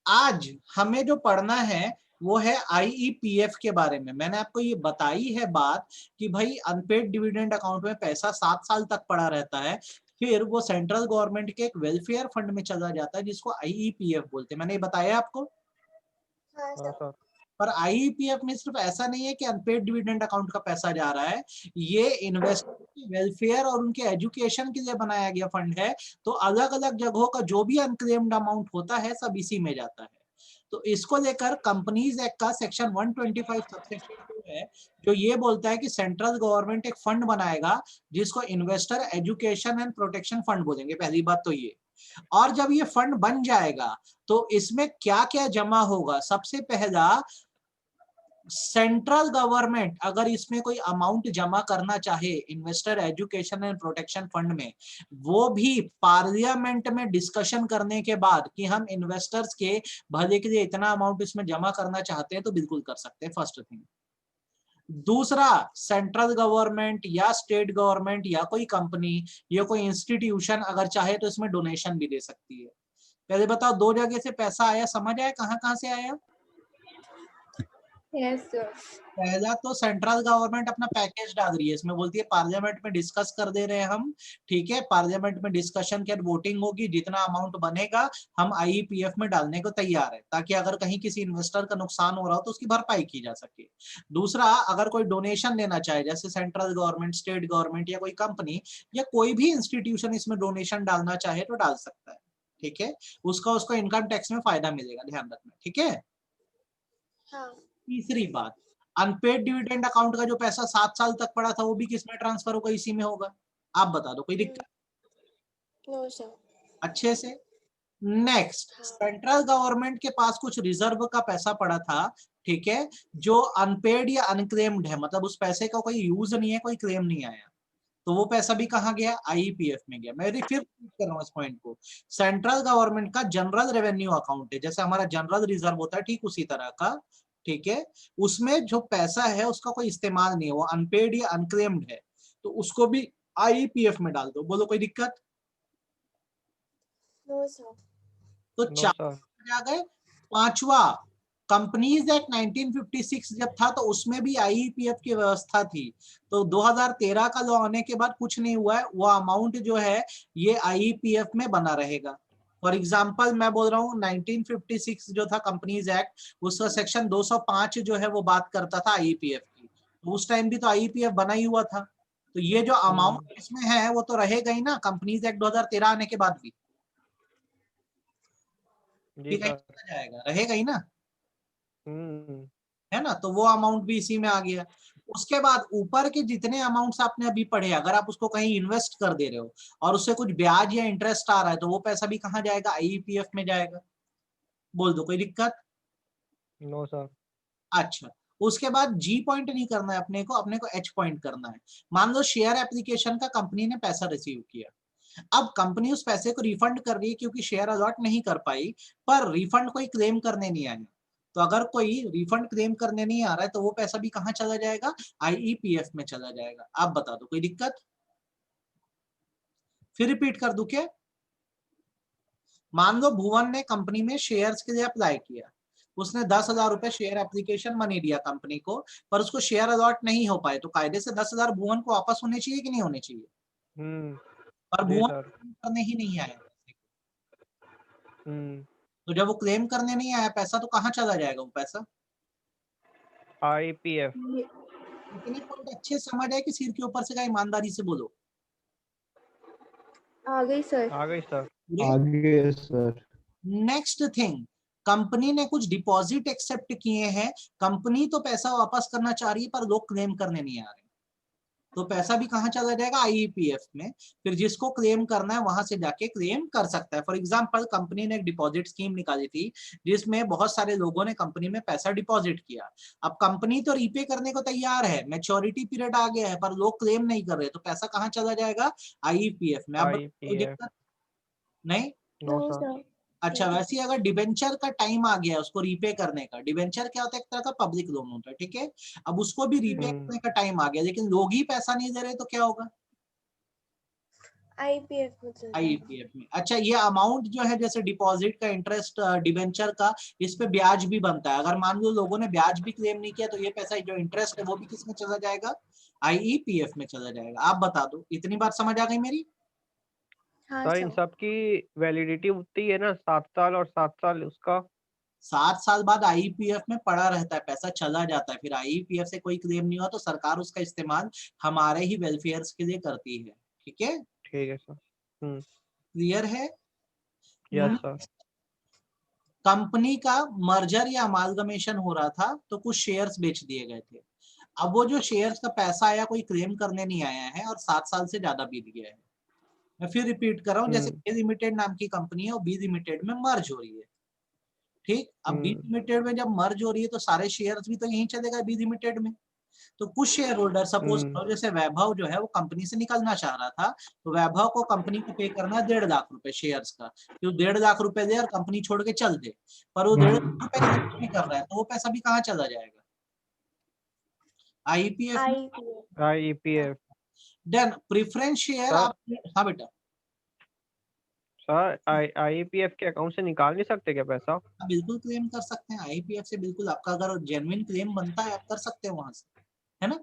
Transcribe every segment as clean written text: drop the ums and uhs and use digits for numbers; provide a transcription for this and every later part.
आज हमें जो पढ़ना है वो है आईईपीएफ के बारे में। मैंने आपको ये बताई है बात कि भाई अनपेड डिविडेंड अकाउंट में पैसा 7 साल तक पड़ा रहता है, फिर वो सेंट्रल गवर्नमेंट के एक वेलफेयर फंड में चला जाता है जिसको आईईपीएफ बोलते हैं। मैंने ये बताया आपको। हाँ सर। पर आईईपीएफ में सिर्फ ऐसा नहीं है कि अनपेड डिविडेंड अकाउंट का पैसा जा रहा है, ये इन्वेस्टर के वेलफेयर और उनके एजुकेशन के लिए बनाया गया फंड है। तो अलग अलग जगहों का जो भी अनक्लेम्ड अमाउंट होता है सब इसी में जाता है। तो इसको लेकर कंपनीज एक्ट का सेक्शन 125 सबसेक्शन 2 है, जो ये बोलता है कि सेंट्रल गवर्नमेंट एक फंड बनाएगा जिसको investor education and protection fund बोलेंगे। पहली बात तो ये। और जब ये फंड बन जाएगा तो इसमें क्या क्या जमा होगा? सबसे पहला, सेंट्रल गवर्नमेंट अगर इसमें कोई अमाउंट जमा करना चाहे investor education and protection fund में, वो भी पार्लियामेंट में डिस्कशन करने के बाद कि हम इन्वेस्टर्स के भले के लिए इतना अमाउंट इसमें जमा करना चाहते हैं तो बिल्कुल कर सकते हैं, फर्स्ट थिंग। दूसरा, सेंट्रल गवर्नमेंट या स्टेट गवर्नमेंट या कोई कंपनी या कोई इंस्टीट्यूशन अगर चाहे तो इसमें डोनेशन भी दे सकती है। पहले बताओ, दो जगह से पैसा आया, समझ आया कहां कहां से आया? Yes sir. पहला तो सेंट्रल गवर्नमेंट अपना पैकेज डाल रही है, इसमें बोलती है पार्लियामेंट में डिस्कस कर दे रहे हैं हम, ठीक है, पार्लियामेंट में डिस्कशन के वोटिंग होगी, जितना अमाउंट बनेगा हम आईईपीएफ में डालने को तैयार है, ताकि अगर कहीं किसी इन्वेस्टर का नुकसान हो रहा हो तो उसकी भरपाई की जा सके। दूसरा, अगर कोई डोनेशन देना चाहे जैसे सेंट्रल गवर्नमेंट, स्टेट गवर्नमेंट या कोई कंपनी या कोई भी इंस्टीट्यूशन इसमें डोनेशन डालना चाहे तो डाल सकता है, ठीक है, उसको इनकम टैक्स में फायदा मिलेगा, ध्यान रखना, ठीक है। हाँ। तीसरी बात, अनपेड डिविडेंड अकाउंट का जो पैसा 7 साल तक पड़ा था वो भी किसमें ट्रांसफर होगा? इसी में होगा। आप बता दो, कोई दिक्कत? No sir. अच्छे से। नेक्स्ट, सेंट्रल गवर्नमेंट के पास कुछ रिजर्व का पैसा पड़ा था, ठीक है, जो अनपेड या अनक्लेम्ड है, मतलब उस पैसे का कोई यूज नहीं है, कोई क्लेम नहीं आया, तो वो पैसा भी कहां गया? आईईपीएफ में गया। मैं फिर कर रहा हूं इस पॉइंट को। सेंट्रल गवर्नमेंट का जनरल रेवेन्यू अकाउंट है, जैसे हमारा जनरल रिजर्व होता है, ठीक उसी तरह का, ठीक है, उसमें जो पैसा है उसका कोई इस्तेमाल नहीं है, वो अनपेड या अनक्लेम्ड है, तो उसको भी आईईपीएफ में डाल दो। बोलो, कोई दिक्कत? No sir. तो नो चार सर। आ गए। पांचवा, कंपनीज एक्ट 1956 जब था तो उसमें भी आईईपीएफ की व्यवस्था थी, तो 2013 का लॉ आने के बाद कुछ नहीं हुआ है, वो अमाउंट जो है ये आईईपीएफ में बना रहेगा। फॉर एग्जांपल मैं बोल रहा हूँ 1956 जो था कंपनीज एक्ट, उसका सेक्शन 205 जो है वो बात करता था आईईपीएफ की, तो उस टाइम भी तो आईईपीएफ बना ही हुआ था, तो ये जो अमाउंट इसमें है वो तो रहेगा ही ना कंपनीज एक्ट 2013 आने के बाद भी, जी ठीक है, सर। जाएगा, रहेगा ही ना, हम्म। है ना, तो वो अमाउंट भी इसी में आ गया। उसके बाद ऊपर के जितने अमाउंट्स आपने अभी पढ़े, अगर आप उसको कहीं इन्वेस्ट कर दे रहे हो और उससे कुछ ब्याज या इंटरेस्ट आ रहा है तो वो पैसा भी कहाँ जाएगा? आईईपीएफ में जाएगा। बोल दो, कोई दिक्कत? No sir. अच्छा, उसके बाद जी पॉइंट नहीं करना है अपने को एच पॉइंट करना है। मान लो शेयर एप्लीकेशन का कंपनी ने पैसा रिसीव किया, अब कंपनी उस पैसे को रिफंड कर रही है क्योंकि शेयर अलॉट नहीं कर पाई, पर रिफंड कोई क्लेम करने नहीं आया, तो अगर कोई रिफंड क्लेम करने नहीं आ रहा है तो वो पैसा भी कहां चला जाएगा? आईईपीएफ में चला जाएगा। आप बता दो, कोई दिक्कत? फिर रिपीट कर दूं क्या? मान लो भुवन ने कंपनी में शेयर्स के लिए अप्लाई किया, उसने 10,000 रुपए शेयर एप्लीकेशन मनी दिया कंपनी को, पर उसको शेयर अलॉट नहीं हो पाए, तो कायदे से 10,000 भुवन को वापस होने चाहिए कि नहीं होने चाहिए? पर जी भुवन सर। करने ही नहीं आया, हम्म। तो जब वो क्लेम करने नहीं आया पैसा तो कहाँ चला जाएगा वो पैसा? आईपीएफ। इतने पॉइंट अच्छे से समझ आए कि सिर के ऊपर से का? ईमानदारी से बोलो। आ गई सर। आ गई सर। आगे सर। नेक्स्ट थिंग, कंपनी ने कुछ डिपॉजिट एक्सेप्ट किए हैं, कंपनी तो पैसा वापस करना चाह रही है पर लोग क्लेम करने नहीं आ रहे, तो पैसा भी कहां चला जाएगा? आईईपीएफ में। फिर जिसको क्लेम करना है वहां से जाके क्लेम कर सकता है। फॉर एग्जांपल कंपनी ने एक डिपॉजिट स्कीम निकाली थी जिसमें बहुत सारे लोगों ने कंपनी में पैसा डिपॉजिट किया, अब कंपनी तो रीपे करने को तैयार है, मैच्योरिटी पीरियड आ गया है, पर लोग क्लेम नहीं कर रहे, तो पैसा कहां चला जाएगा? आईईपीएफ में। अब कोई आईपीएफ। दिक्कत नहीं? No sir. अच्छा, वैसे ही अगर डिबेंचर का टाइम आ गया उसको रीपे करने का, डिबेंचर क्या होता है? एक तरह का पब्लिक लोन होता है, ठीक है, अब उसको भी रीपे करने का टाइम आ गया लेकिन लोग ही पैसा नहीं दे रहे, तो क्या होगा? IPF में चल जाएगा। आईपीएफ में। अच्छा, ये अमाउंट जो है जैसे डिपॉजिट का, इंटरेस्ट, डिबेंचर का, इस पे ब्याज भी बनता है। अगर मान लो लोगों ने ब्याज भी क्लेम नहीं किया तो ये पैसा जो इंटरेस्ट है वो भी किस में चला जाएगा? आईईपीएफ में चला जाएगा। आप बता दो, इतनी बात समझ आ गई मेरी? हाँ सर इन सर। सब की वैलिडिटी उतनी है ना, 7 साल और 7 साल उसका। 7 साल बाद आईईपीएफ में पड़ा रहता है, पैसा चला जाता है, फिर आईईपीएफ से कोई क्लेम नहीं हुआ तो सरकार उसका इस्तेमाल हमारे ही वेलफेयर के लिए करती है। ठीक है, ठीक है सर। क्लियर है? Yes sir. कंपनी का मर्जर या अमालगमेशन हो रहा था तो कुछ शेयर्स बेच दिए गए थे। अब वो जो शेयर्स का पैसा आया कोई क्लेम करने नहीं आया है और 7 साल से ज्यादा बीत गया है। मैं फिर रिपीट कर रहा हूँ, जैसे बी लिमिटेड नाम की कंपनी है और बी लिमिटेड में मर्ज हो रही है। ठीक, अब बी लिमिटेड में जब मर्ज हो रही है तो सारे शेयर्स भी तो यहीं चलेगा बी लिमिटेड में। तो कुछ शेयर होल्डर, सपोज जैसे वैभव जो है वो कंपनी से निकलना चाह रहा था, तो वैभव को कंपनी को पे करना है 1.5 लाख रुपए शेयर्स का, कि वो 1.5 लाख रुपए दे और कंपनी छोड़ के चल दे। पर वो 1.5 लाख रुपए नहीं कर रहा है तो वो पैसा भी कहाँ चला जाएगा? आईपीएफ में। IPF। IPF. Then preference share आप, हाँ बेटा, सर आईपीएफ के अकाउंट से निकाल नहीं सकते क्या पैसा? आप बिल्कुल क्लेम कर सकते हैं आईपीएफ से, बिल्कुल आपका अगर जेन्युइन क्लेम बनता है आप कर सकते हैं वहां से, है ना?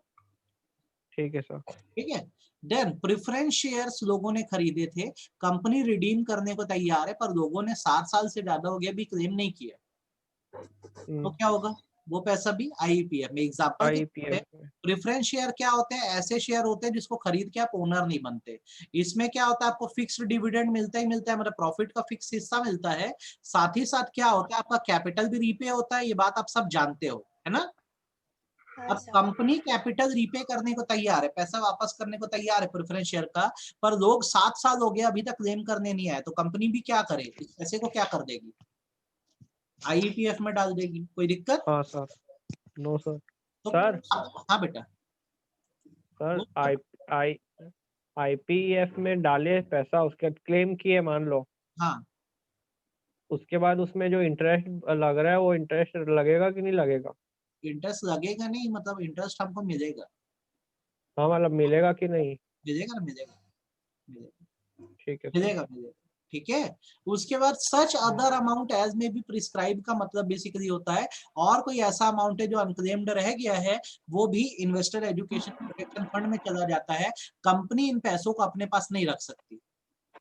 ठीक है सर। ठीक है। देन प्रेफरेंस शेयर्स लोगों ने खरीदे थे, कंपनी रिडीम करने को तैयार है पर लोगों ने 7 साल से ज्यादा हो गया भी क्लेम नहीं किया, तो क्या होगा? वो पैसा भी आईपीएफ में। एग्जांपल के तौर पे आईपीएफ में। प्रेफरेंस शेयर क्या होते हैं? ऐसे शेयर होते हैं जिसको खरीद के आप ओनर नहीं बनते। इसमें क्या होता है? आपको फिक्स्ड डिविडेंड मिलता ही मिलता है, मतलब प्रॉफिट का फिक्स हिस्सा मिलता है। साथ ही साथ क्या होता है? आपका कैपिटल भी रीपे होता है, ये बात आप सब जानते हो, है ना? हाँ अब सर। कंपनी कैपिटल रीपे करने को तैयार है, पैसा वापस करने को तैयार है प्रेफरेंस शेयर का, पर लोग 7 साल हो गए अभी तक क्लेम करने नहीं आए, तो कंपनी भी क्या करे? इस पैसे को क्या कर देगी? आईईपीएफ में डाल देगी। कोई दिक्कत? हाँ सर। No sir. तो सर हाँ बेटा, सर आई आईपीएफ में डाले पैसा, उसके बाद क्लेम किए मान लो, हाँ, उसके बाद उसमें जो इंटरेस्ट लग रहा है वो इंटरेस्ट लगेगा कि नहीं लगेगा? इंटरेस्ट लगेगा नहीं, मतलब इंटरेस्ट हमको मिलेगा। हाँ मतलब मिलेगा कि नहीं? मिलेगा ना, मिलेगा, मिलेगा, ठीक है सर। मिलेगा, मिलेगा। ठीक है। उसके बाद सच अदर अमाउंट एज में भी प्रिस्क्राइब का मतलब बेसिकली होता है और कोई ऐसा अमाउंट है जो अनक्लेम्ड रह गया है वो भी इन्वेस्टर एजुकेशन प्रोटेक्शन फंड में चला जाता है। कंपनी इन पैसों को अपने पास नहीं रख सकती।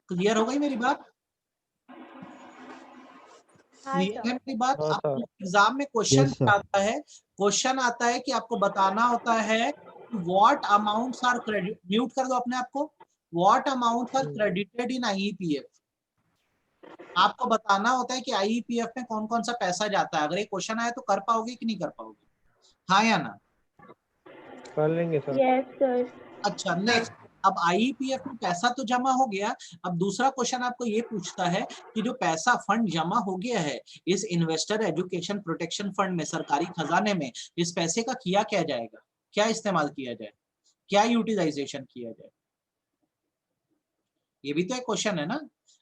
क्लियर हो गई मेरी बात? हाँ क्लियर है सर। मेरी बात? हाँ आपको सर। एग्जाम में क्वेश्चन Yes, sir. आता है, क्वेश्चन आता है कि आपको बताना होता है what amounts are credit, mute कर दो अपने आप को, what amounts are credited in IEPF. आपको बताना होता है कि आईईपीएफ में कौन कौन सा पैसा जाता है। अगर ये क्वेश्चन आए तो कर पाओगे कि नहीं कर पाओगे? हाँ या ना? कर लेंगे सर। Yes sir. अच्छा, नेक्स्ट। अब आईईपीएफ में पैसा तो जमा हो गया, अब दूसरा क्वेश्चन आपको ये पूछता है कि जो पैसा फंड जमा हो गया है इस इन्वेस्टर एजुकेशन प्रोटेक्शन फंड में, सरकारी खजाने में, इस पैसे का किया क्या जाएगा? क्या इस्तेमाल किया जाए? क्या यूटिलाइजेशन किया जाए? ये भी तो एक क्वेश्चन है ना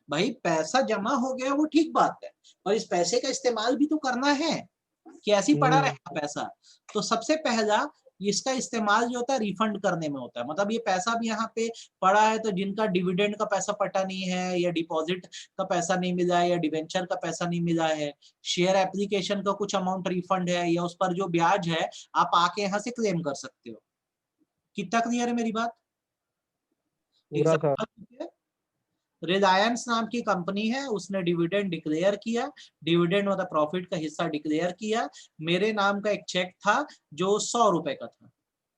भाई। पैसा जमा हो गया वो ठीक बात है, और इस पैसे का इस्तेमाल भी तो करना है कि ऐसे ही पड़ा रहेगा पैसा। तो सबसे पहला इसका इस्तेमाल जो होता है रिफंड करने में होता है, मतलब ये पैसा भी यहाँ पे पड़ा है तो जिनका डिविडेंड का पैसा पटा नहीं है या डिपॉजिट का पैसा नहीं मिला है या डिवेंचर का पैसा नहीं मिला है, शेयर एप्लीकेशन का कुछ अमाउंट रिफंड है या उस पर जो ब्याज है, आप आके यहाँ से क्लेम कर सकते हो। कितना क्लियर है मेरी बात? पूरा सर। एग्जाम्पल, रिलायंस नाम की कंपनी है, उसने डिविडेंड डिक्लेयर किया, डिविडेंड मतलब प्रॉफिट का हिस्सा डिक्लेयर किया। मेरे नाम का एक चेक था जो 100 रुपए का था,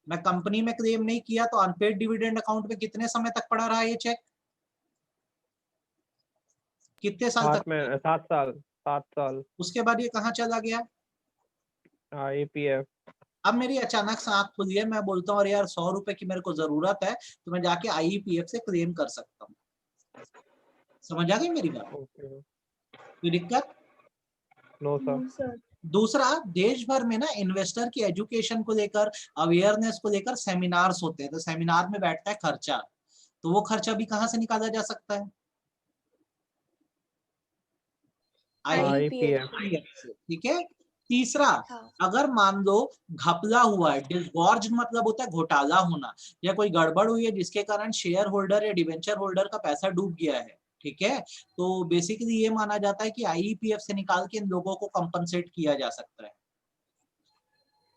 मैं कंपनी में क्लेम नहीं किया तो अनपेड डिविडेंड अकाउंट में कितने समय तक पड़ा रहा ये चेक? कितने साल तक? 7 साल। 7 साल। उसके बाद ये कहाँ चला गया? आईपीएफ। अब मेरी अचानक से आंख खुली है, मैं बोलता हूँ अरे यार 100 रुपए की मेरे को जरूरत है तो मैं जाके आईईपीएफ से क्लेम कर सकता हूँ। समझ आ गई मेरी बात? ओके। कोई दिक्कत? No sir. No sir. दूसरा, देश भर में ना इन्वेस्टर की एजुकेशन को लेकर, अवेयरनेस को लेकर सेमिनार्स होते हैं, तो सेमिनार में बैठता है खर्चा, तो वो खर्चा भी कहां से निकाला जा सकता है? आईपीएफ। आईपीएफ से। ठीक है। तीसरा, हाँ अगर मान लो घपला हुआ है, डिसगॉर्ज मतलब होता है घोटाला होना, या कोई गड़बड़ हुई है जिसके कारण शेयर होल्डर या डिवेंचर होल्डर का पैसा डूब गया है, ठीक है, तो बेसिकली ये माना जाता है कि आईईपीएफ से निकाल के इन लोगों को कंपनसेट किया जा सकता है।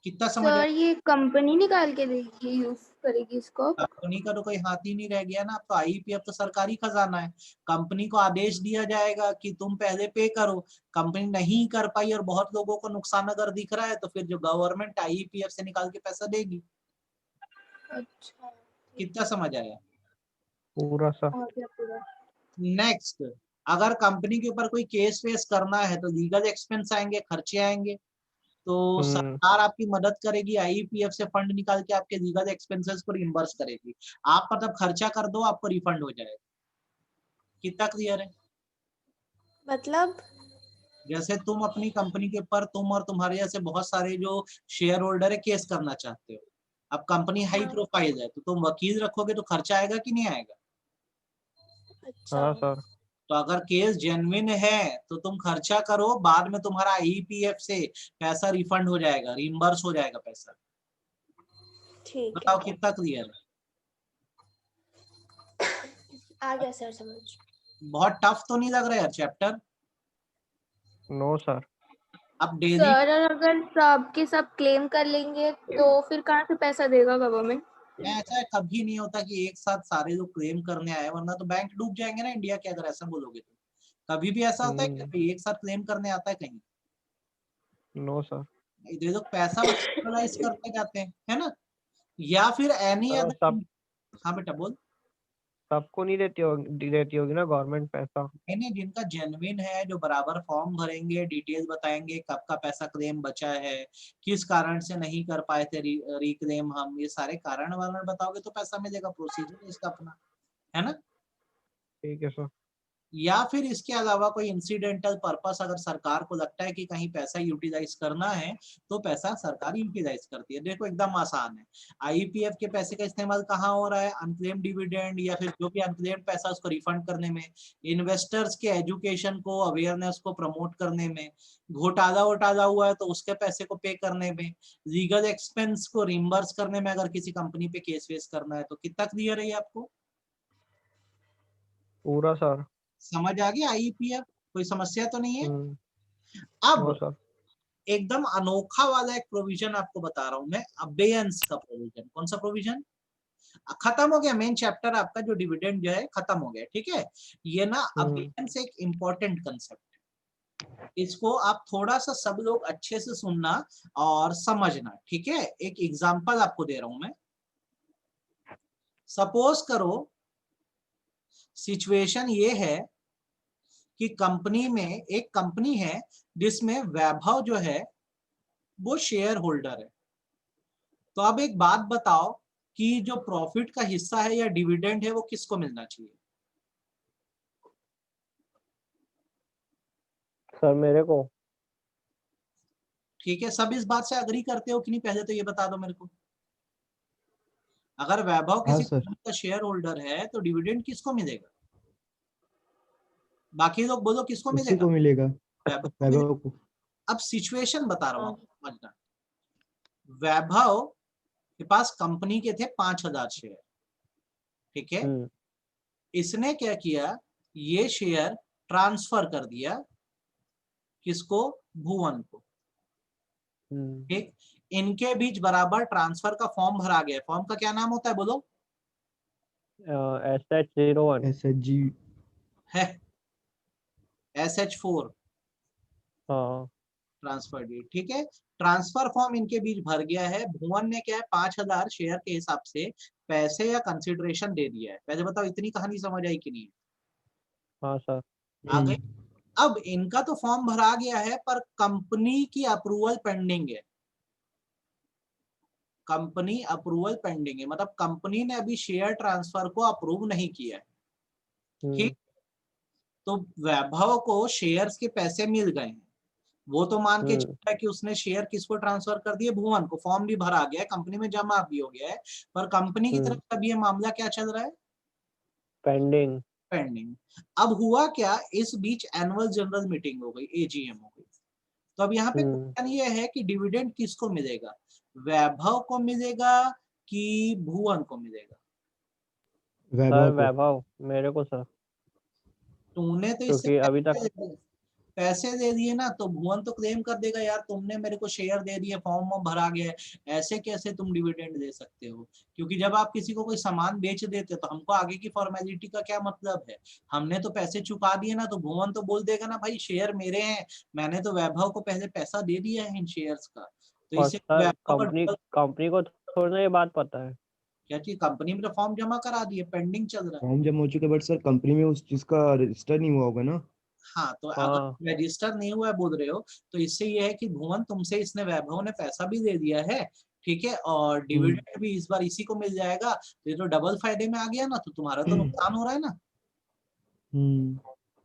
कितना समझ आया? सर, ये कंपनी निकाल के देगी, यूज करेगी इसको? कंपनी का तो कोई हाथ ही नहीं रह गया ना, अब तो आईईपीएफ तो सरकारी खजाना है। कंपनी को आदेश दिया जाएगा कि तुम पहले पे करो, कंपनी नहीं कर पाई और बहुत लोगों को नुकसान अगर दिख रहा है तो फिर जो गवर्नमेंट आईईपीएफ से निकाल के पैसा देगी। अच्छा, कितना समझ आया? पूरा सर। हो गया पूरा। नेक्स्ट, अगर कंपनी के ऊपर कोई केस वेस करना है तो लीगल एक्सपेंस आएंगे, खर्चे आएंगे, तो सरकार आपकी मदद करेगी, आईईपीएफ से फंड निकाल के आपके लीगल एक्सपेंसेस को रिइंबर्स करेगी। आप मतलब खर्चा कर दो, आपको रिफंड हो जाएगा। कितना क्लियर है? मतलब जैसे तुम अपनी कंपनी के ऊपर, तुम और तुम्हारे जैसे बहुत सारे जो शेयर होल्डर है केस करना चाहते हो, अब कंपनी हाई हाँ। प्रोफाइल है तो तुम वकील रखोगे तो खर्चा आएगा कि नहीं आएगा? अच्छा, हाँ सर। तो अगर केस जेन्युइन है तो तुम खर्चा करो, बाद में तुम्हारा आईईपीएफ से पैसा रिफंड हो जाएगा, रिइंबर्स हो जाएगा पैसा। ठीक बताओ है, कितना क्लियर है? आ गया सर समझ। बहुत टफ तो नहीं लग रहा है चैप्टर? No sir. अब डेली सर, और अगर सब के सब क्लेम कर लेंगे तो फिर कहाँ से पैसा देगा गवर्नमेंट? ऐसा कभी नहीं होता कि एक साथ सारे लोग क्लेम करने आए, वरना तो बैंक डूब जाएंगे ना इंडिया के, अगर ऐसा बोलोगे तो। कभी भी ऐसा होता है कि कोई एक साथ क्लेम करने आता है कहीं? No sir. ये लोग पैसा बस यूटिलाइज करते जाते हैं, है ना? या फिर एनी सर अदर। सब हाँ बेटा बोल। सबको नहीं देती होगी ना गवर्नमेंट पैसा। नहीं, जिनका जेन्युइन है, जो बराबर फॉर्म भरेंगे, डिटेल बताएंगे कब का पैसा क्लेम बचा है, किस कारण से नहीं कर पाए थे रिक्लेम, हम ये सारे कारण वारण बताओगे तो पैसा मिलेगा, प्रोसीजर इसका अपना, है ना? ठीक है सर। या फिर इसके अलावा कोई इंसिडेंटल पर्पस, अगर सरकार को लगता है कि कहीं पैसा यूटिलाइज करना है तो पैसा सरकार यूटिलाइज करती है। देखो एकदम आसान है, आईपीएफ के पैसे का इस्तेमाल कहाँ हो रहा है? अनक्लेम डिविडेंड या फिर जो भी अनक्लेम पैसा उसको रिफंड करने में, इन्वेस्टर्स के एजुकेशन को, अवेयरनेस को प्रमोट करने में, घोटाला वोटाला हुआ है तो उसके पैसे को पे करने में, लीगल एक्सपेंस को रिम्बर्स करने में, अगर किसी कंपनी पे केस वेस करना है तो। कितना क्लियर है ये आपको? पूरा सर। समझ आ गया आईपीएफ? कोई समस्या तो नहीं है? नो अब सर। एकदम अनोखा वाला एक प्रोविजन आपको बता रहा हूं मैं, अबेयंस का प्रोविजन। कौन सा प्रोविजन? खत्म हो गया मेन चैप्टर आपका, जो डिविडेंड जो है खत्म हो गया, ठीक है। ये ना अबेयंस एक इंपॉर्टेंट कंसेप्ट है, इसको आप थोड़ा सा सब लोग अच्छे से सुनना और समझना, ठीक है। एक एग्जांपल आपको दे रहा हूं मैं। सपोज करो सिचुएशन ये है कि कंपनी में, एक कंपनी है जिसमें वैभव जो है वो शेयर होल्डर है। तो अब एक बात बताओ कि जो प्रॉफिट का हिस्सा है या डिविडेंड है वो किसको मिलना चाहिए? सर मेरे को। ठीक है, सब इस बात से अग्री करते हो कि नहीं, पहले तो ये बता दो मेरे को। अगर वैभव हाँ किसी सर। कंपनी का शेयर होल्डर है तो डिविडेंड किसको मिलेगा? बाकी लोग बोलो किसको उसी मिलेगा? को मिलेगा, वैभव को मिलेगा। वैभव को। अब सिचुएशन बता रहा हूं हाँ। आपको समझना। वैभव के पास कंपनी के थे 5,000 शेयर, ठीक है। इसने क्या किया, ये शेयर ट्रांसफर कर दिया किसको? भुवन को, ठीक। इनके बीच बराबर ट्रांसफर का फॉर्म भरा गया। फॉर्म का क्या नाम होता है बोलो? SH01। SHG। है SH4 हाँ। ट्रांसफर डीड, ठीक है। ट्रांसफर फॉर्म इनके बीच भर गया है। भुवन ने क्या है, 5,000 शेयर के हिसाब से पैसे या कंसिडरेशन दे दिया है। पहले बताओ इतनी कहानी समझ आई कि नहीं? हाँ सर। आ गई? अब इनका तो फॉर्म भरा गया है पर कंपनी की अप्रूवल पेंडिंग है। कंपनी अप्रूवल पेंडिंग है मतलब कंपनी ने अभी शेयर ट्रांसफर को अप्रूव नहीं किया है, ठीक। तो वैभव को शेयर्स के पैसे मिल गए हैं, वो तो मान के चल रहा है कि उसने शेयर किसको ट्रांसफर कर दिए? भुवन को। फॉर्म भी भरा गया है, कंपनी में जमा भी हो गया है, पर कंपनी की तरफ से अभी ये मामला क्या चल रहा है? पेंडिंग। पेंडिंग। अब हुआ क्या, इस बीच एनुअल जनरल मीटिंग हो गई, एजीएम हो गई। तो अब यहाँ पे हम्म। क्वेश्चन ये है कि डिविडेंड किसको मिलेगा, वैभव को मिलेगा कि भुवन को मिलेगा? सर वैभव को। वैभव मेरे को सर, तूने तो इससे क्योंकि अभी तक पैसे दे दिए ना, तो भुवन तो क्लेम कर देगा यार तुमने मेरे को शेयर दे दिए, फॉर्म में भरा गया है, ऐसे कैसे तुम डिविडेंड दे सकते हो? क्योंकि जब आप किसी को कोई सामान बेच देते हो तो हमको आगे की फॉर्मेलिटी का क्या मतलब है? हमने तो पैसे चुका दिए ना, तो भुवन तो बोल देगा ना भाई शेयर मेरे हैं, मैंने तो वैभव को पहले पैसा दे दिया है इन शेयर्स का, तो और इसे सर वैभव कंपनी का कंपनी को थोड़ी ना ये बात पता है। क्या चीज, कंपनी में तो फॉर्म जमा करा दिए, पेंडिंग चल रहा है। फॉर्म जमा हो चुके, बट सर कंपनी में उस चीज का रजिस्टर नहीं हुआ होगा ना। हाँ, तो हाँ अगर रजिस्टर नहीं हुआ है बोल रहे हो, तो इससे ये है कि भुवन तुमसे, इसने वैभव ने पैसा भी दे दिया है, ठीक है, और डिविडेंड भी इस बार इसी को मिल जाएगा, तो ये तो डबल फायदे में आ गया ना, तो तुम्हारा तो नुकसान हो रहा है ना।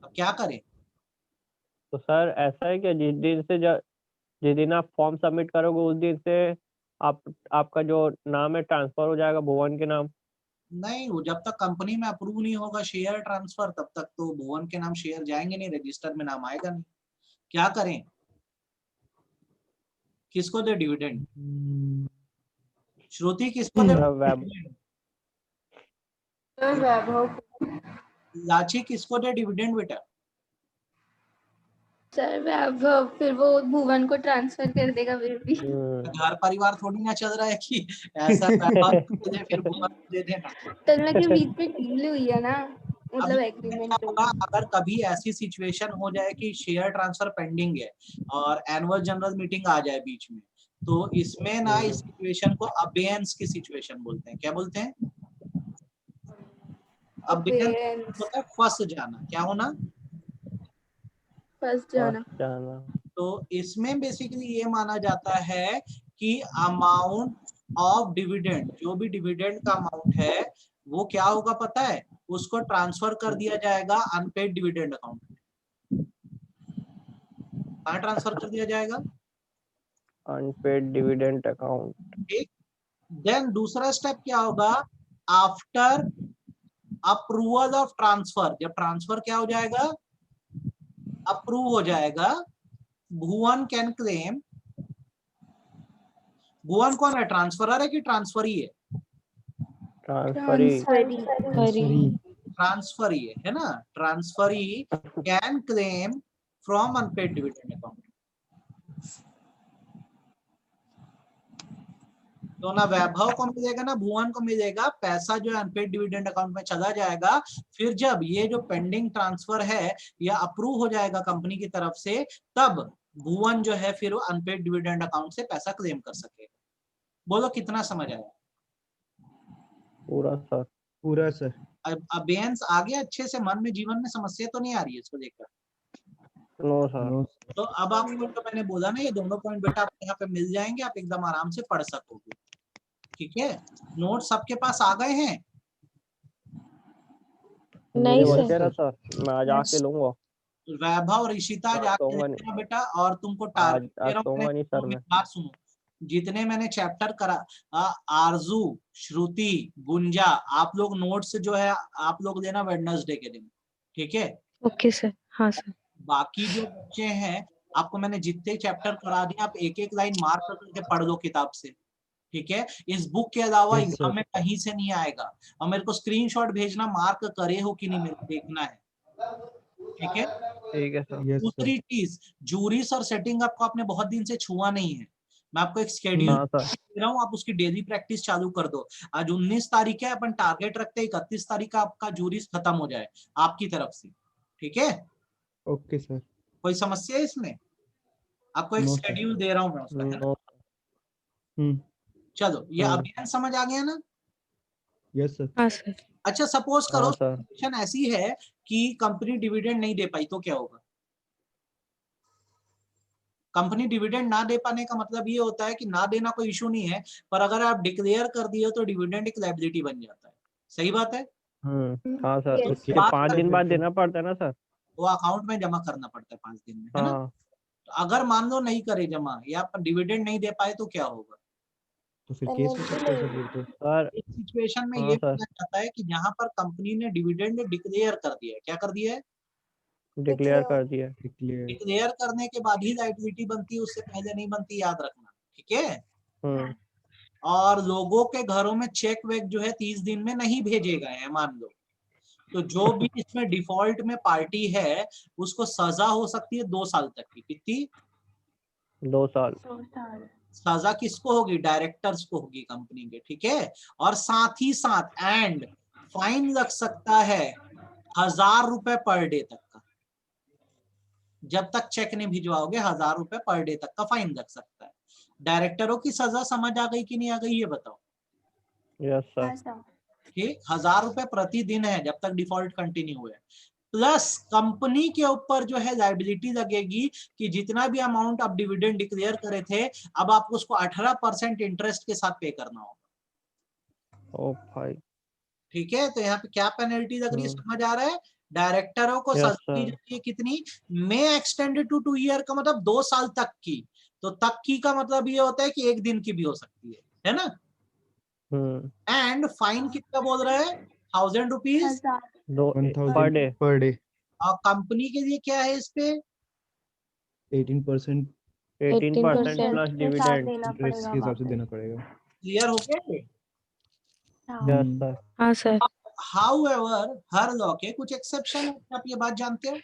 अब क्या करें? तो सर ऐसा है कि जिस दिन आप फॉर्म सबमिट करोगे उस दिन से आपका जो नाम है ट्रांसफर हो जाएगा भुवन के नाम। नहीं, वो जब तक कंपनी में अप्रूव नहीं होगा शेयर ट्रांसफर, तब तक तो भुवन के नाम शेयर जाएंगे नहीं, रजिस्टर में नाम आएगा नहीं। क्या करें, किसको दे डिविडेंड? श्रुति किसको दे सर डिविडेंड? वैभव। लाची किसको दे डिविडेंड बेटा? सर वैभव, फिर वो भुवन को ट्रांसफर कर देगा फिर भी। घर परिवार थोड़ी ना चल रहा है कि ऐसा वैभव को दे फिर भुवन को दे देना। तन्ना के बीच में डील हुई है ना, मतलब अभी एग्रीमेंट क्या होगा, अगर कभी ऐसी सिचुएशन हो जाए कि शेयर ट्रांसफर पेंडिंग है और एनुअल जनरल मीटिंग आ जाए बीच में, तो इसमें ना इस सिचुएशन को अबेयंस की सिचुएशन बोलते हैं। क्या बोलते हैं? अबेयंस होता है फंस जाना। क्या होना? फंस जाना। तो इसमें बेसिकली ये माना जाता है कि अमाउंट ऑफ डिविडेंड, जो भी डिविडेंड का अमाउंट है वो क्या होगा पता है, उसको ट्रांसफर कर दिया जाएगा अनपेड डिविडेंड अकाउंट में। कहाँ ट्रांसफर कर दिया जाएगा? Unpaid dividend account. ठीक, देन दूसरा स्टेप क्या होगा, आफ्टर अप्रूवल ऑफ ट्रांसफर, जब ट्रांसफर क्या हो जाएगा, अप्रूव हो जाएगा, भुवन कैन क्लेम। भुवन कौन है, ट्रांसफरर है कि ट्रांसफरी है? ट्रांसफरी है ना, transferee can claim from unpaid dividend account. तो ना वैभव को मिलेगा ना भुवन को मिलेगा, पैसा जो है अनपेड डिविडेंड अकाउंट में चला जाएगा। फिर जब ये जो पेंडिंग ट्रांसफर है या अप्रूव हो जाएगा कंपनी की तरफ से, तब भुवन जो है फिर वो अनपेड डिविडेंड अकाउंट से पैसा क्लेम कर सकेगा। बोलो कितना समझ आया? पूरा सर। अबेयंस आ गया अच्छे से, मन में जीवन में समस्या तो नहीं आ रही है इसको देखकर? No sir. नो। तो अब आपको जो मैंने बोला ना, ये दोनों पॉइंट बेटा आपको यहाँ पे मिल जाएंगे, आप एकदम आराम से पढ़ सकोगे। ठीक है, नोट सबके पास आ गए हैं? नहीं सर मैं आज आके लूंगा। वैभव ऋषिता जाके लेना बेटा, और तुमको टारगेट दे रहा हूं नहीं सर मैं। बात सुनो, जितने मैंने चैप्टर करा, आरजू, श्रुति, गुंजा, आप लोग नोट्स जो है आप लोग लेना वेडनेसडे के दिन, ठीक है? Okay sir. हाँ सर। बाकी जो बच्चे हैं, आपको मैंने जितने चैप्टर करा दिए, आप एक एक लाइन मार्क करके पढ़ लो किताब से, ठीक है? इस बुक के अलावा Yes, एग्जाम sir. में कहीं से नहीं आएगा, और मेरे को स्क्रीनशॉट भेजना मार्क करे हो कि नहीं, मेरे को देखना है, ठीक है? ठीक है सर। Yes, sir. दूसरी चीज, जूरीस और सेटिंग अप को आपने बहुत दिन से छुआ नहीं है, मैं आपको एक शेड्यूल हाँ सर। दे रहा हूँ, आप उसकी डेली प्रैक्टिस चालू कर दो। आज 19 तारीख है, अपन टारगेट रखते हैं 31 तारीख का आपका जूरीस खत्म हो जाए आपकी तरफ से, ठीक है? Okay sir. कोई समस्या है इसमें? आपको एक No, sir. शेड्यूल दे रहा हूँ मैं उसका, है ना? हम्म। चलो, ये हाँ। अभियान समझ आ गया ना? Yes sir. हाँ सर। अच्छा, सपोज करो हाँ सर। सिचुएशन ऐसी है कि कंपनी डिविडेंड नहीं दे पाई, तो क्या होगा? कंपनी डिविडेंड ना दे पाने का मतलब ये होता है कि ना देना कोई इशू नहीं है, पर अगर आप डिक्लेयर कर दिए तो डिविडेंड एक लायबिलिटी बन जाता है। सही बात है? हाँ सर, Yes, उसके sir. 5 दिन बाद देना पड़ता है ना सर? वो अकाउंट में जमा करना पड़ता है 5 दिन में, है ना? हाँ। तो अगर मान लो नहीं करे जमा या डिविडेंड नहीं दे पाए, तो क्या होगा? तो फिर केस हो सकता है सर फिर तो। सर इस सिचुएशन में हाँ ये सर। माना जाता है कि जहां पर कंपनी ने डिविडेंड डिक्लेयर कर दिया है, क्या कर दिया है? डिक्लेयर कर दिया। डिक्लेयर। डिक्लेयर करने के बाद ही लायबिलिटी बनती है, उससे पहले नहीं बनती, याद रखना, ठीक है। हम्म, और लोगों के घरों में चेक वेक जो है 30 दिन में नहीं भेजे गए हैं मान लो, तो जो भी इसमें डिफॉल्ट में पार्टी है उसको सजा हो सकती है 2 साल तक की। कितनी? 2 साल। सजा किसको होगी? डायरेक्टर्स को होगी कंपनी के, ठीक है। और साथ ही साथ एंड फाइन लग सकता है 1000 रुपए पर डे तक का। जब तक चेक नहीं भिजवाओगे 1000 रुपए पर डे तक का फाइन लग सकता है। डायरेक्टरों की सजा समझ आ गई कि नहीं आ गई ये बताओ? Yes sir. ठीक, 1000 रुपए प्रतिदिन है जब तक डिफॉल्ट कंटिन्यू हुए। प्लस कंपनी के ऊपर जो है लायबिलिटी लगेगी कि जितना भी अमाउंट आप डिविडेंड डिक्लेयर करे थे अब आपको उसको 18% इंटरेस्ट के साथ पे करना होगा। ओ भाई। ठीक है, तो यहाँ पे क्या पेनल्टी लग रही है समझ आ रहा है? डायरेक्टरों को Yes, सजा दी sir. जाती है कितनी? मे एक्सटेंडेड टू 2 ईयर का मतलब 2 साल तक की। तो तक की का मतलब ये होता है कि 1 दिन की भी हो सकती है ना। एंड फाइन कितना बोल रहा है? 1000 rupees per day. Per day. और कंपनी के लिए क्या है इस पे? 18% 18% प्लस डिविडेंड। इंटरेस्ट के हिसाब से देना पड़ेगा। क्लियर हो गया? Yes sir. हाँ सर। हाउएवर हर लॉ के कुछ एक्सेप्शन है, आप ये बात जानते हो।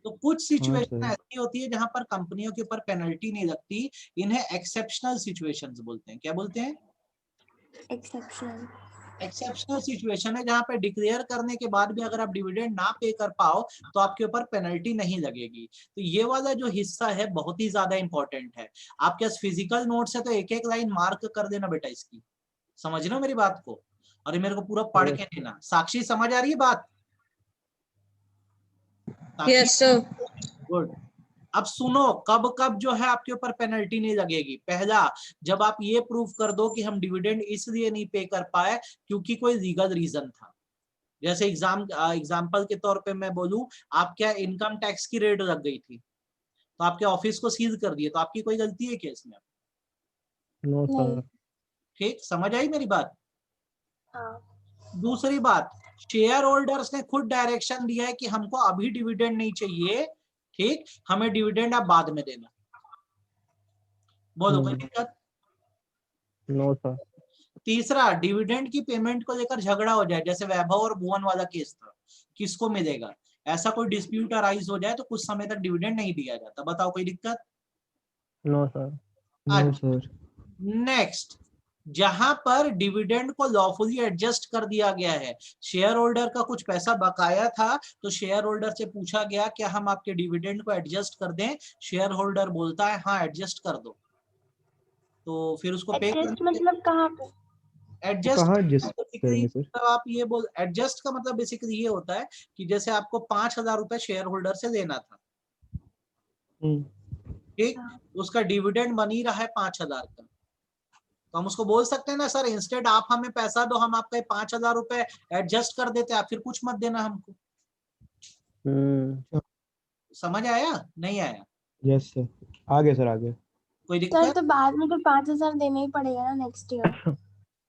तो कुछ सिचुएशन सर। ऐसी होती है जहां पर कंपनियों के ऊपर पेनल्टी नहीं लगती, इन्हें एक्सेप्शनल सिचुएशंस बोलते हैं। क्या बोलते हैं? एक्सेप्शनल सिचुएशन है जहां पे डिक्लेयर करने के बाद भी अगर आप डिविडेंड ना पे कर पाओ तो आपके ऊपर पेनल्टी नहीं लगेगी। तो ये वाला जो हिस्सा है बहुत ही ज्यादा इंपॉर्टेंट है। आपके पास फिजिकल नोट्स है तो एक एक लाइन मार्क कर देना बेटा इसकी, समझ लो मेरी बात को, और ये मेरे को पूरा पढ़ के देना। साक्षी समझ आ रही है बात? Yes sir. गुड। अब सुनो, कब कब जो है आपके ऊपर पेनल्टी नहीं लगेगी। पहला, जब आप ये प्रूव कर दो कि हम डिविडेंड इसलिए नहीं पे कर पाए क्योंकि कोई लीगल रीजन था। जैसे एग्जाम्पल के तौर पे मैं बोलूं, आप क्या इनकम टैक्स की रेड लग गई थी तो आपके ऑफिस को सील कर दिए, तो आपकी कोई गलती है क्या इसमें? No sir. ठीक, समझ आई मेरी बात? हाँ। दूसरी बात, शेयर होल्डर्स ने खुद डायरेक्शन दिया है कि हमको अभी डिविडेंड नहीं चाहिए, ठीक, हमें डिविडेंड आप बाद में देना। बोलो कोई दिक्कत? No sir. तीसरा, डिविडेंड की पेमेंट को लेकर झगड़ा हो जाए, जैसे वैभव और भुवन वाला केस था, किसको मिलेगा, ऐसा कोई डिस्प्यूट अराइज हो जाए तो कुछ समय तक डिविडेंड नहीं दिया जाता। बताओ कोई दिक्कत? No sir. No sir. Next, जहां पर डिविडेंड को लॉफुली एडजस्ट कर दिया गया है, शेयर होल्डर का कुछ पैसा बकाया था तो शेयर होल्डर से पूछा गया क्या हम आपके डिविडेंड को एडजस्ट कर दें, शेयर होल्डर बोलता है हाँ एडजस्ट कर दो, तो फिर उसको पे एडजस्ट मतलब कहाँ पे? एडजस्ट कहाँ एडजस्ट करेंगे सर? मतलब आप ये बोल, एडजस्ट का मतलब बेसिकली ये होता है कि जैसे आपको 5000 रुपए शेयर होल्डर से लेना था, ठीक, उसका डिविडेंड बन ही रहा है 5000 का, तो हम उसको बोल सकते हैं ना सर इंस्टेड आप हमें पैसा दो, हम आपका 5000 रुपए एडजस्ट कर देते, आप फिर कुछ मत देना हमको। समझ आया नहीं आया? यस सर, आगे सर आगे। कोई सर दिक्कत? तो बाद में तो 5000 देना ही पड़ेगा ना नेक्स्ट ईयर।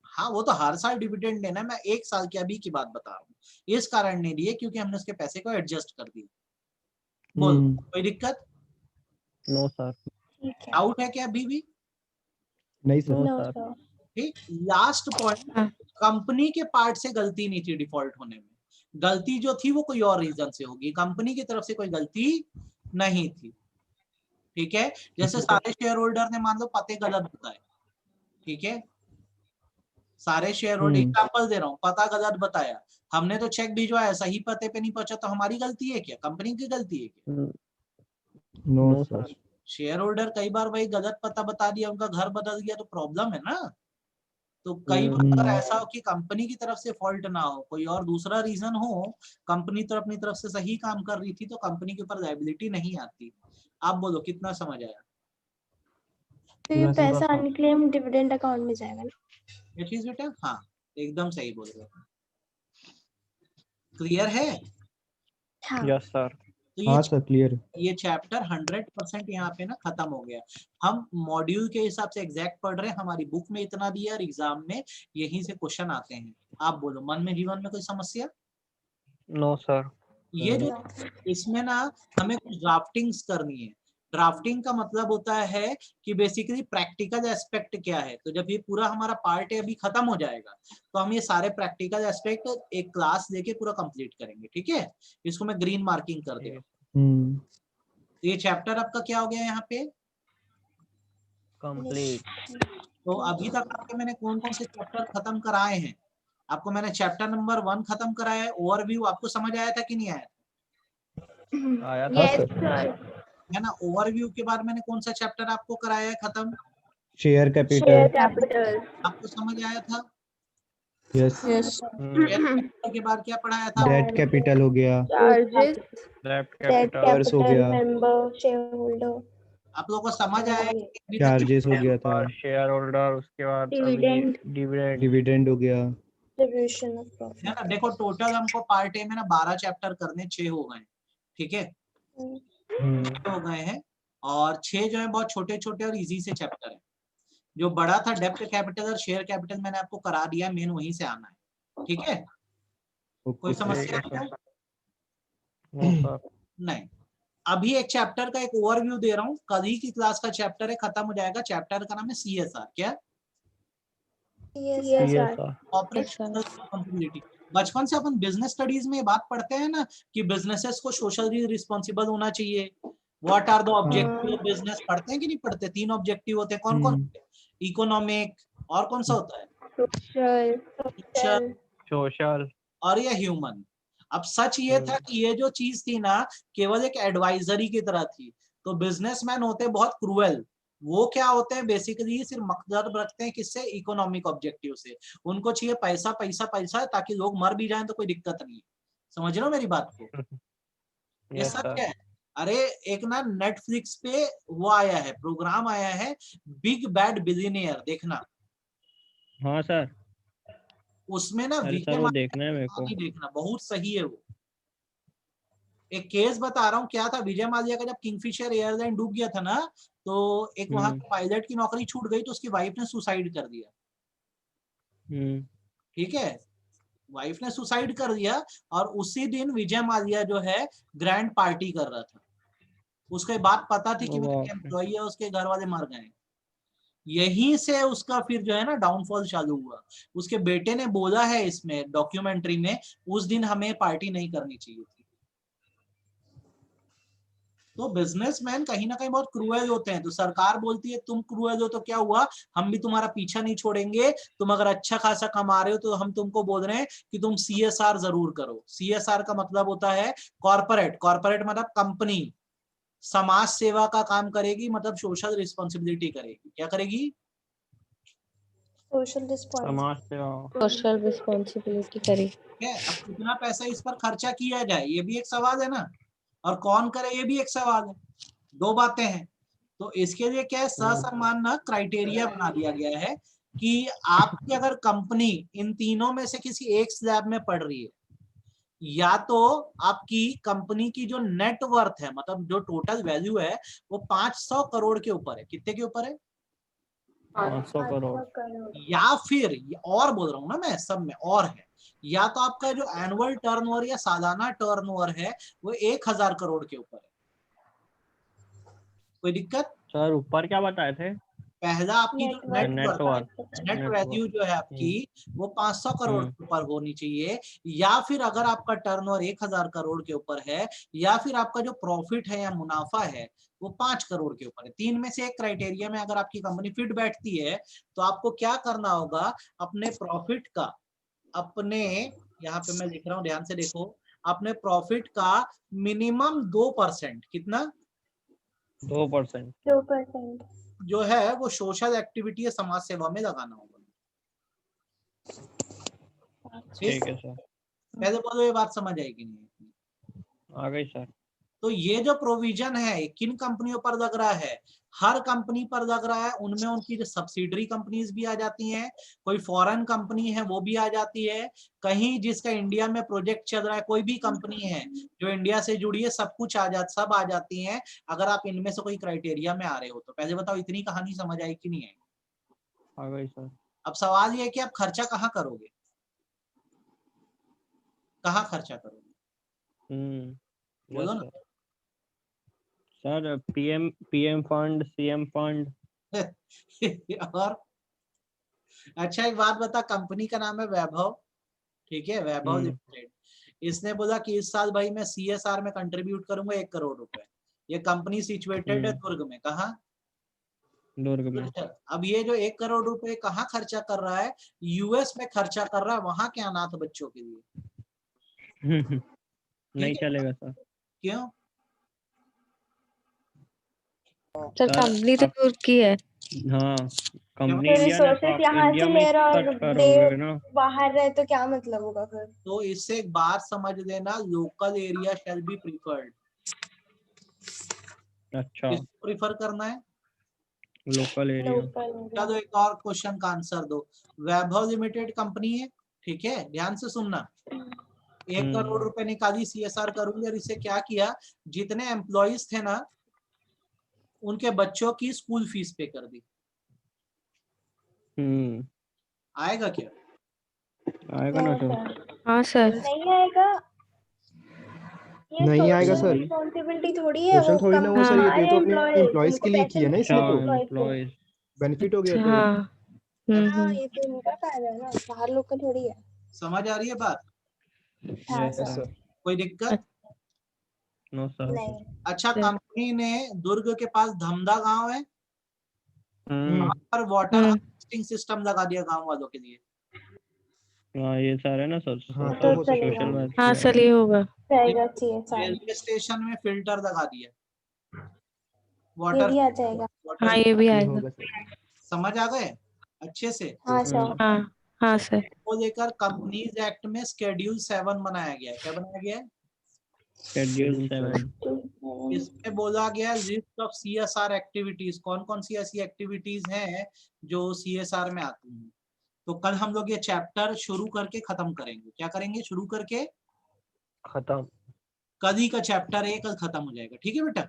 हाँ वो तो हर साल डिविडेंड देना है, मैं 1 साल की अभी की बात बता रहा हूँ, इस कारण नहीं दिए क्योंकि हमने उसके पैसे को एडजस्ट कर दिया। बोल कोई दिक्कत? No sir. ठीक है। डाउट है क्या अभी भी? नहीं sir. No no sir. Sir. ठीक, लास्ट पॉइंट, कंपनी के पार्ट से गलती नहीं थी डिफॉल्ट होने में, गलती जो थी वो कोई और रीजन से होगी, कंपनी की तरफ से कोई गलती नहीं थी। ठीक है, जैसे सारे शेयर होल्डर ने मान लो पते गलत बताए, ठीक है, सारे शेयर होल्डर, एग्जाम्पल दे रहा हूँ, पता गलत बताया, हमने तो चेक भिजवाया, सही पते पे नहीं पहुंचा तो हमारी गलती है क्या, कंपनी की गलती है क्या? No sir. शेयर होल्डर कई बार भाई गलत पता बता दिया, उनका घर बदल गया तो प्रॉब्लम है ना। तो कई बार अगर ऐसा हो कि कंपनी की तरफ से फॉल्ट ना हो, कोई और दूसरा रीजन हो, कंपनी तो अपनी तरफ से सही काम कर रही थी, तो कंपनी के ऊपर लायबिलिटी नहीं आती। आप बोलो कितना समझ आया? तो ये पैसा अनक्लेम डिविडेंड अकाउंट में जाएगा ना? ये चीज बेटा, हाँ एकदम सही बोल रहे हो। क्लियर है? हाँ। Yes sir. तो हाँ सर क्लियर। ये चैप्टर 100% यहाँ पे ना खत्म हो गया। हम मॉड्यूल के हिसाब से एग्जैक्ट पढ़ रहे हैं, हमारी बुक में इतना दिया और एग्जाम में यहीं से क्वेश्चन आते हैं। आप बोलो मन में जीवन में कोई समस्या? No sir. ये जो इसमें ना हमें कुछ ड्राफ्टिंग्स करनी है। ड्राफ्टिंग का मतलब होता है कि बेसिकली प्रैक्टिकल एस्पेक्ट क्या है। तो जब ये पूरा हमारा पार्ट है अभी खत्म हो जाएगा तो हम ये सारे प्रैक्टिकल एस्पेक्ट एक क्लास लेके पूरा कंप्लीट करेंगे, ठीक है। इसको मैं ग्रीन मार्किंग कर दे। ये चैप्टर आपका क्या हो गया यहाँ पे? कंप्लीट। तो अभी तक आपके मैंने कौन कौन से चैप्टर खत्म कराए हैं? आपको मैंने चैप्टर नंबर 1 खत्म कराया है। ओवरव्यू आपको समझ आया था कि नहीं आया? आया था यस सर। सर। है ना। ओवरव्यू के बाद मैंने कौन सा चैप्टर आपको कराया है खत्म? Share share capital. कैपिटल। आपको समझ आया था? यस। शेयर कैपिटल के बाद क्या पढ़ाया था? डेट कैपिटल हो गया। चार्जेस, डेट डेट कैपिटल हो कैपिटल, गया। मेंबर, शेयर होल्डर, आप लोगों को समझ आया है कि अभी तक? चार्जेस हो गया था। शेयर होल्डर, उसके बाद अभी डिविडेंड, डिविडेंड। डिविडेंड हो गया। डिस्ट्रीब्यूशन ऑफ है प्रॉफिट। ना। देखो टोटल हमको पार्ट ए में ना 12 चैप्टर करने, 6 हो गए, ठीक है। 6 हो गए हैं और 6 जो है बहुत छोटे छोटे और इजी से चैप्टर है। जो बड़ा था डेब्ट कैपिटल और शेयर कैपिटल मैंने आपको करा दिया, मेन वहीं से आना है, ठीक है। कोई ओके समस्या ठीक है है? No sir. नहीं। अभी एक चैप्टर का एक ओवरव्यू दे रहा हूँ। कल ही की क्लास का चैप्टर है, खत्म हो जाएगा। चैप्टर का नाम है CSR। क्या? CSR। Corporate social responsibility. बचपन से अपन बिजनेस स्टडीज में ये बात पढ़ते हैं ना कि बिजनेसेस को सोशली रिस्पॉन्सिबल होना चाहिए। What are the objective of business? पढ़ते हैं कि नहीं पढ़ते? 3 ऑब्जेक्टिव होते हैं। कौन कौन? इकोनॉमिक, और कौन सा होता है? सोशल, सोशल और ये ह्यूमन। अब सच ये था कि ये जो चीज थी ना केवल एक एडवाइजरी की तरह थी। तो बिजनेसमैन होते बहुत क्रूएल। वो क्या होते हैं बेसिकली सिर्फ मकसद रखते हैं किससे? इकोनॉमिक ऑब्जेक्टिव से। उनको चाहिए पैसा पैसा पैसा, ताकि लोग मर भी जाएं तो कोई दिक्कत नहीं है। समझ रहे हो मेरी बात को? ये यस सच सर। है। अरे एक ना नेटफ्लिक्स पे वो आया है, प्रोग्राम आया है, बिग बैड बिलियनियर, देखना। हाँ सर। उसमें ना अरे विजय सर वो माल्या देखना है मेरे को। भी देखना, बहुत सही है वो। एक केस बता रहा हूँ क्या था। विजय माल्या का जब किंगफिशर एयरलाइन डूब गया था ना, तो एक वहां पायलट की नौकरी छूट गई, तो उसकी वाइफ ने सुसाइड कर दिया, ठीक है। वाइफ ने सुसाइड कर दिया और उसी दिन विजय माल्या जो है ग्रैंड पार्टी कर रहा था। उसके बाद पता थी कि मेरे एम्प्लॉई है, उसके घर वाले मर गए। यहीं से उसका फिर जो है ना डाउनफॉल चालू हुआ। उसके बेटे ने बोला है इसमें डॉक्यूमेंट्री में, उस दिन हमें पार्टी नहीं करनी चाहिए थी। तो बिजनेसमैन कहीं ना कहीं बहुत क्रूएल होते हैं। तो सरकार बोलती है तुम क्रूएल हो तो क्या हुआ, हम भी तुम्हारा पीछा नहीं छोड़ेंगे। तुम अगर अच्छा खासा कमा रहे हो तो हम तुमको बोल रहे हैं कि तुम CSR जरूर करो। CSR का मतलब होता है कॉर्पोरेट। कॉर्पोरेट मतलब कंपनी समाज सेवा का काम करेगी, मतलब सोशल रिस्पॉन्सिबिलिटी करेगी। क्या करेगी? समाज सेवा। सोशल रिस्पॉन्सिबिलिटी करें। है। अब कितना पैसा इस पर खर्चा किया जाए ये भी एक सवाल है ना, और कौन करे ये भी एक सवाल है। 2 बातें हैं। तो इसके लिए क्या है, ससम्मान ना क्राइटेरिया बना दिया गया है कि आपकी अगर कंपनी इन तीनों में से किसी एक स्लैब में पड़ रही है, या तो आपकी कंपनी की जो नेटवर्थ है, मतलब जो टोटल वैल्यू है, वो 500 करोड़ के ऊपर है। कितने के ऊपर है? 500 करोड़। या फिर और बोल रहा हूं ना मैं, सब में और है, या तो आपका जो एनुअल टर्नओवर या सालाना टर्नओवर है वो 1000 करोड़ के ऊपर है। कोई दिक्कत? सर ऊपर क्या बताए थे? पहला आपकी जो नेटवर्क। नेट वैल्यू जो है आपकी वो 500 करोड़ के ऊपर होनी चाहिए, या फिर अगर आपका टर्नओवर 1000 करोड़ के ऊपर है, या फिर आपका जो प्रॉफिट है या मुनाफा है वो 5 करोड़ के ऊपर है। 3 में से एक क्राइटेरिया में अगर आपकी कंपनी फिट बैठती है तो आपको क्या करना होगा, अपने प्रॉफिट का, अपने, यहाँ पे मैं लिख रहा हूँ ध्यान से देखो, अपने प्रॉफिट का मिनिमम 2%, कितना? 2%। जो है वो सोशल एक्टिविटी या समाज सेवा में लगाना होगा। ठीक है सर। पहले बोलो ये बात समझ आएगी नहीं? आ गई सर। तो ये जो प्रोविजन है किन कंपनियों पर लग रहा है? हर कंपनी पर लग रहा है। उनमें उनकी जो सब्सिडरी कंपनीज भी आ जाती हैं, कोई फॉरेन कंपनी है वो भी आ जाती है, कहीं जिसका इंडिया में प्रोजेक्ट चल रहा है, कोई भी कंपनी है जो इंडिया से जुड़ी है, सब कुछ सब आ जाती है, अगर आप इनमें से कोई क्राइटेरिया में आ रहे हो तो। पहले बताओ इतनी कहानी समझ आई कि नहीं आई? आ गई सर। अब सवाल ये है कि आप खर्चा कहाँ करोगे? कहाँ खर्चा करोगे? बोलो ना। Sir PM fund, CM fund. और अच्छा एक बात बता, कंपनी का नाम है वैभव, ठीक है, वैभव लिमिटेड। इसने बोला कि इस साल भाई मैं CSR में कंट्रीब्यूट करूंगा 1 करोड़ रुपए। ये कंपनी सिचुएटेड है दुर्ग में। कहाँ? दुर्ग में। अब ये जो 1 करोड़ रुपए कहाँ खर्चा कर रहा है? US में खर्चा कर रहा है, वहां के अनाथ बच्चों के लिए। नहीं चलेगा सर। क्यों? सर कंपनी तो दूर की है। हाँ, कंपनी तो इंडिया है, तो रिसोर्सेस आप यहाँ इंडिया से में ले रहा और खर्च दे करोगे ना। बाहर रहे तो क्या मतलब होगा फिर? तो इससे एक बात समझ लेना, local area shall be preferred. अच्छा, किसको प्रीफर करना है? Local area. चलो एक और क्वेश्चन का आंसर दो। वैभव लिमिटेड कंपनी है, ठीक है, ध्यान से सुनना। 1 करोड़ रुपए निकाली CSR करूंगी, और इससे क्या किया, जितने एम्प्लॉइज थे ना उनके बच्चों की स्कूल फीस पे कर दी। आएगा क्या? आएगा ना सर। हाँ सर। नहीं आएगा। ये नहीं आएगा सर। रिस्पॉन्सिबिलिटी थोड़ी है क्वेश्चन थोड़ी ना हुआ सर, ये तो अपने एम्प्लॉयज के लिए किया ना इसने, तो एम्प्लॉयज बेनिफिट हो गया तो। हाँ। हाँ ये तो उनका फायदा है ना, बाहर लोग का थोड़ी है। समझ आ रही है बात? हाँ यस सर। सर। कोई दिक्कत? No sir. नहीं। अच्छा, कंपनी ने दुर्ग के पास धमदा गांव है, वहां पर वाटर हार्वेस्टिंग सिस्टम लगा दिया गांव वालों के लिए। हाँ ये सर है ना सर, हाँ तो हो चलेगा। Social work. हाँ सर ये होगा। रहेगा CSR। रेलवे स्टेशन में फिल्टर लगा दिया, ये वाटर भी आ जाएगा। हाँ ये भी ये आएगा। होगा सर। समझ आ गए अच्छे से? हाँ सर। हाँ हाँ सर। को लेकर कंपनीज एक्ट में शेड्यूल 7 बनाया गया है। क्या बनाया गया है? शेड्यूल 7। इसमें बोला गया लिस्ट ऑफ CSR एक्टिविटीज, कौन कौन सी ऐसी एक्टिविटीज हैं जो CSR में आती हैं। तो कल हम लोग ये चैप्टर शुरू करके खत्म करेंगे। क्या करेंगे? शुरू करके खत्म। कल ही का चैप्टर 1 कल खत्म हो जाएगा, ठीक है बेटा?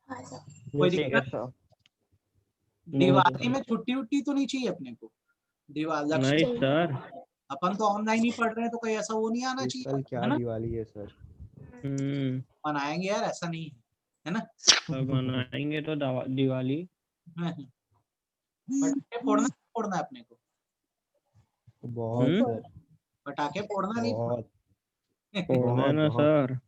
हाँ सर। कोई ठीक है दिक्कत? सर। दिवाली में छुट्टी उट्टी तो नहीं चाहिए अपने को? दिवाली नहीं सर। अपन तो ऑनलाइन ही पढ़ रहे हैं, तो कोई ऐसा वो नहीं आना इस चाहिए, साल क्या है ना? दिवाली है सर। मनाएंगे यार, ऐसा नहीं है ना? मनाएंगे तो दिवाली। पटाखे फोड़ना है अपने को। बहुत सर, पटाखे फोड़ना नहीं। बहुत फोड़ना है ना बहुत। सर।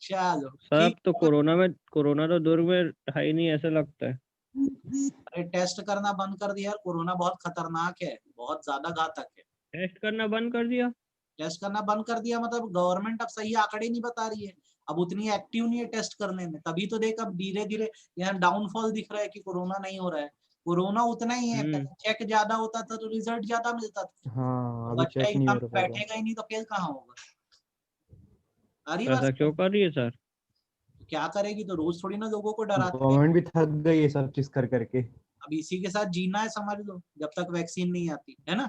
चलो सब ठीक तो है। कोरोना तो दुर्ग में है ही नहीं, ऐसा लगता है। अरे टेस्ट करना बंद कर दिया यार, कोरोना बहुत खतरनाक है, बहुत ज्यादा घातक है। टेस्ट करना बंद कर दिया। टेस्ट करना बंद कर दिया मतलब गवर्नमेंट अब सही आंकड़े नहीं बता रही है, अब उतनी एक्टिव नहीं है टेस्ट करने में। तभी तो देख अब धीरे धीरे यहाँ डाउनफॉल दिख रहा है कि कोरोना नहीं हो रहा है। कोरोना उतना ही है, चेक ज्यादा होता था तो रिजल्ट ज्यादा मिलता था। हाँ अभी बच्चा चेक नहीं हो एग्जाम रहा होगा। बैठेगा ही नहीं तो फेल कहाँ होगा? अरे ऐसा बस क्यों कर रही है सर? क्या करेगी, तो रोज थोड़ी ना लोगों को डराते हैं। गवर्नमेंट भी थक गई है सब चीज कर करके। अब इसी के साथ जीना है, समझ लो, जब तक वैक्सीन नहीं आती है ना।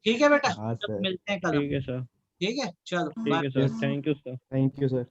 ठीक है बेटा, हाँ सर। मिलते हैं कल। ठीक है सर। ठीक है, चलो ठीक है sir, thank you sir. Thank you sir.